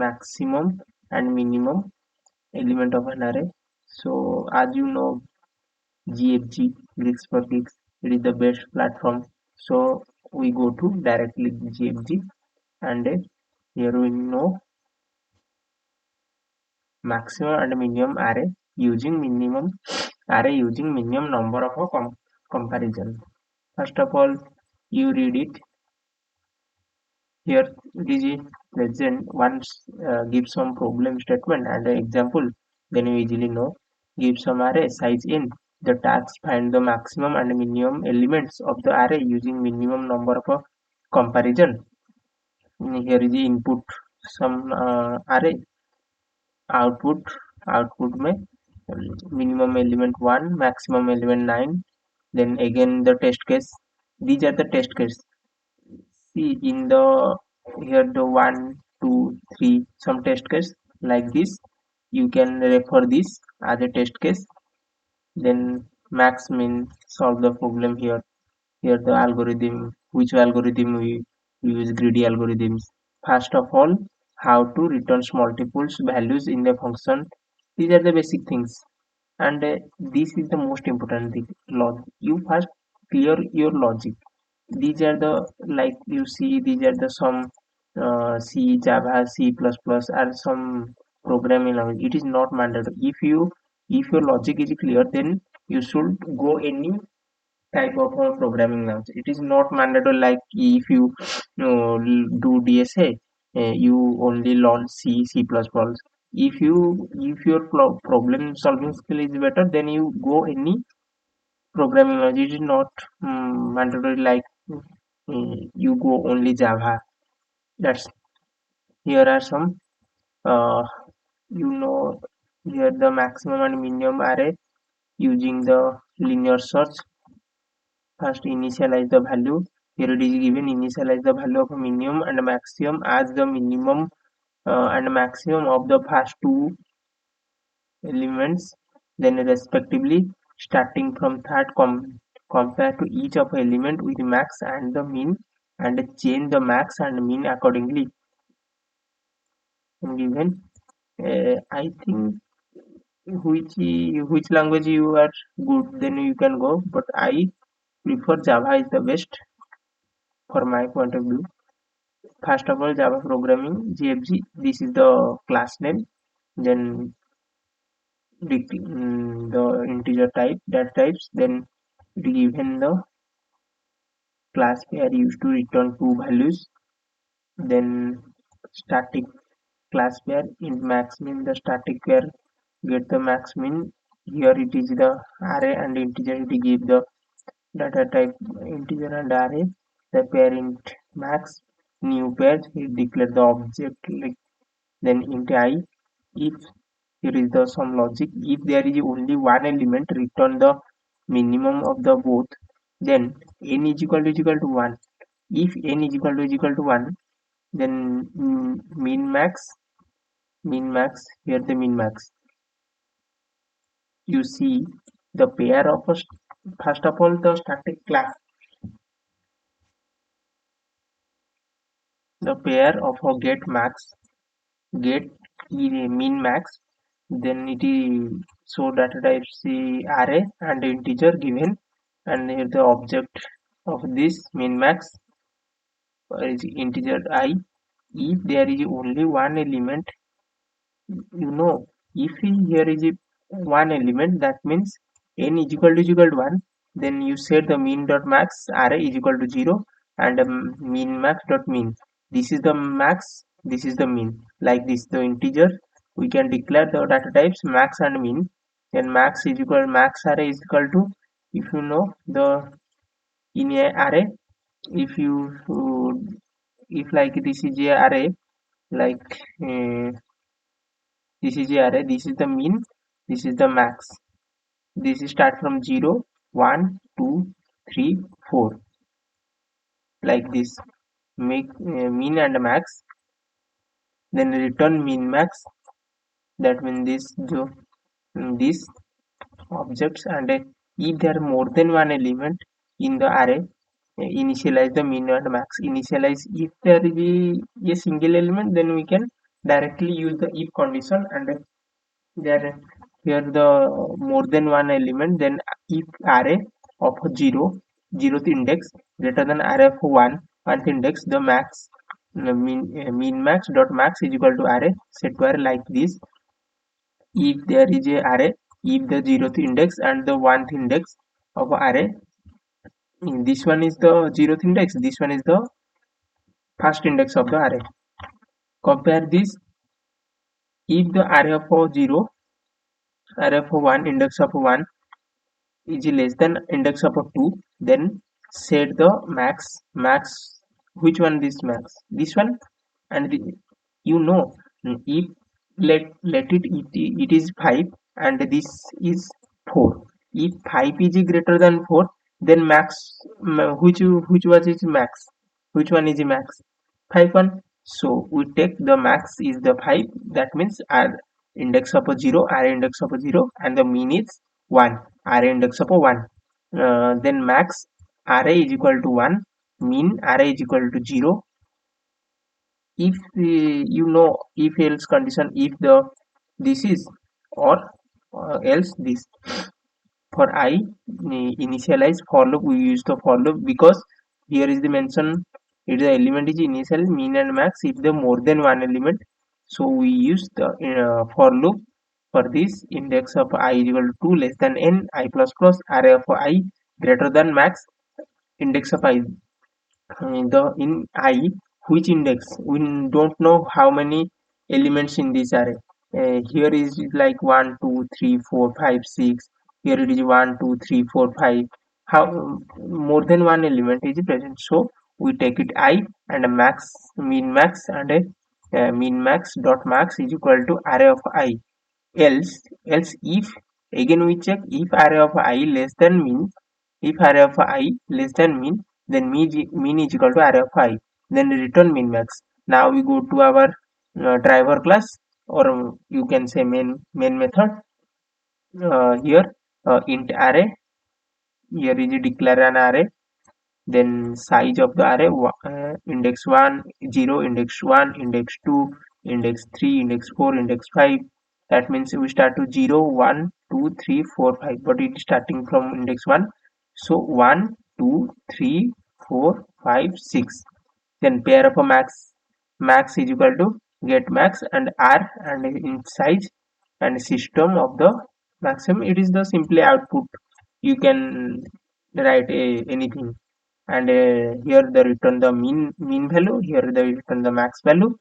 maximum and minimum element of an array. So as you know, GFG, Greeks for Geeks, it is the best platform. So we go to directly GFG, and here we know maximum and minimum array using minimum number of a comparison. First of all, you read it. Here it is present once give some problem statement and an example, then you easily know. Give some array size n. The task find the maximum and minimum elements of the array using minimum number of a comparison. Here is the input some array output में minimum element 1, maximum element 9, then again the test case. These are the test case. See in the here the 1, 2, 3 some test case like this. You can refer this as a test case. Then max min solve the problem here. Here the algorithm, which algorithm we use, greedy algorithms. First of all, how to return multiples values in the function. These are the basic things, and this is the most important thing. You first clear your logic. These are the, like you see, these are the some C, Java, C++ are some programming language. It is not mandatory. If your logic is clear, then you should go any type of a programming language. It is not mandatory like if you do DSA, you only learn C, C++. If your problem solving skill is better, then you go any programming language. It is not mandatory like you go only Java. That's here are some uh, you know here the maximum and minimum array using the linear search. First initialize the value. Here it is given initialize the value of a minimum and maximum as the minimum and maximum of the first two elements, then respectively starting from third compare to each of element with max and the mean and change the max and mean accordingly. Given I think which language you are good, then you can go, but I prefer Java is the best for my point of view. First of all, Java programming GFG. This is the class name. Then the integer type, that types. Then given the class pair used to return two values. Then static class pair in max min. The static pair get the max min. Here it is the array and integer. It give the data type integer and array. The parent max new pair. It declare the object like then int I. If here is the some logic, if there is only one element, return the minimum of the both, then n is equal to 1. If n is equal to 1, then min max, here the min max. You see the pair of first of all the static class, the pair of a get max, get min max, then it is so data type C array and integer given, and here the object of this min max is integer I. If there is only one element, you know, if here is one element, that means n is equal to 1, then you set the min dot max array is equal to 0 and min max dot min. This is the max, this is the min. Like this, the integer we can declare the data types max and min. Then max array is equal to, if you know the in a array, if you if like this is a array like this is a array, this is the min, this is the max. This is start from 0, 1, 2, 3, 4 like this. Make min and max, then return min max. That means this objects, and if there are more than one element in the array, initialize the min and max. Initialize if there is a single element, then we can directly use the if condition, and there here the more than one element, then if array of 0th index greater than array of 1th index, the max mean max dot max is equal to array set to array like this. If there is a array, if the 0th index and the 1th index of array, this one is the 0th index, this one is the first index of the array. Compare this. If the array of 0, array of 1, index of 1 is less than index of 2, then set the max. Which one this max? This one. And you know, if it is 5 and this is 4. If 5 is greater than 4, then max, which was its max? Which one is max? 5 one. So we take the max is the 5. That means our index of a 0, array index of a 0, and the mean is 1, array index of a 1. Then max array is equal to 1, mean array is equal to 0. If you know, if else condition, if the this is, or else this. For I initialize for loop, we use the for loop because here is the mention, it the element is initial, mean and max if the more than one element. So we use the for loop for this. Index of I is equal to 2 less than n I plus plus, array of I greater than max, index of I the in I, which index, we don't know how many elements in this array. Here is like 1 2 3 4 5 6. Here it is 1 2 3 4 5. How more than one element is present, so we take it I, and a max, mean max, and a mean max dot max is equal to array of I. Else if, again we check, if array of I less than mean, if array of I less than mean, then mean is equal to array of I, then return min max. Now we go to our driver class, or you can say main method. Here int array, here is a declare an array, then size of the array, index 1 0, index 1, index 2, index 3, index 4, index 5. That means we start to 0 1 2 3 4 5, but it is starting from index 1. So 1 2 3 4 5 6. Then pair of a max is equal to get max and r, and in size and system of the maximum. It is the simply output, you can write anything. And here the return the mean value, here the return the max value.